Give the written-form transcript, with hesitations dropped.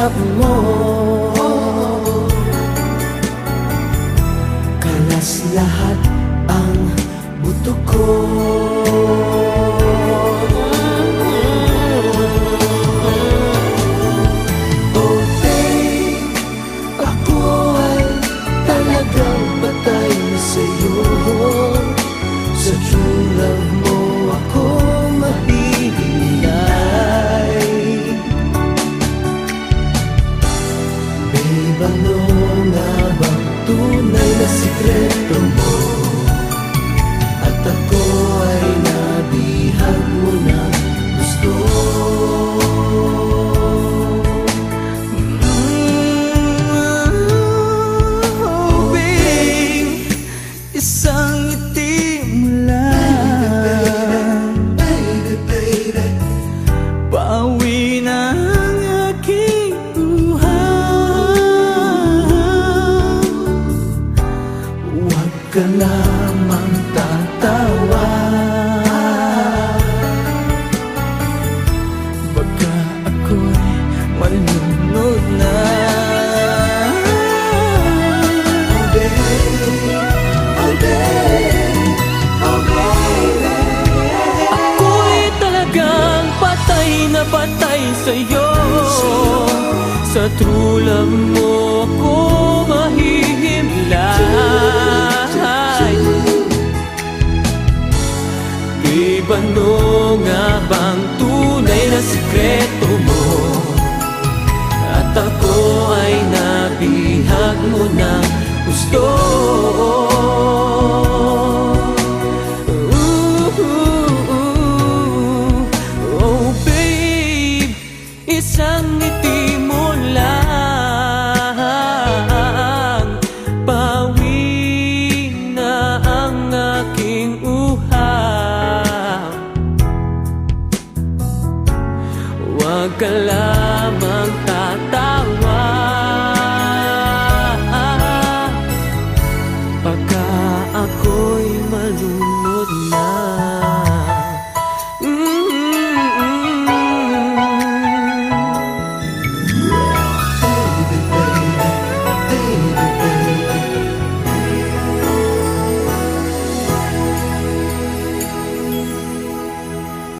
sikap mo. Kalas lahat ang buto ko. Oh babe, ako ay talagang patay sa'yo. Sa true love mo ako mahihintay. Babe, ano nga bang tunay na sikreto mo? At ako ay nabihag mo ng gusto. Oh babe, isang ngiti mo lang, pauwi na ang aking buhay. Huwag ka lamang tatawa, baka ako'y malunod na. Oh babe, oh babe, oh baby, ako'y talagang patay na patay sa'yo. Sa true love mo ako mahihimlay. Babe, ano nga bang tunay na sikreto mo? At ako ay nabihag mo ng gusto. Oh babe, isang ngiti mo lang, pawi na ang aking uhaw. Huwag ka lang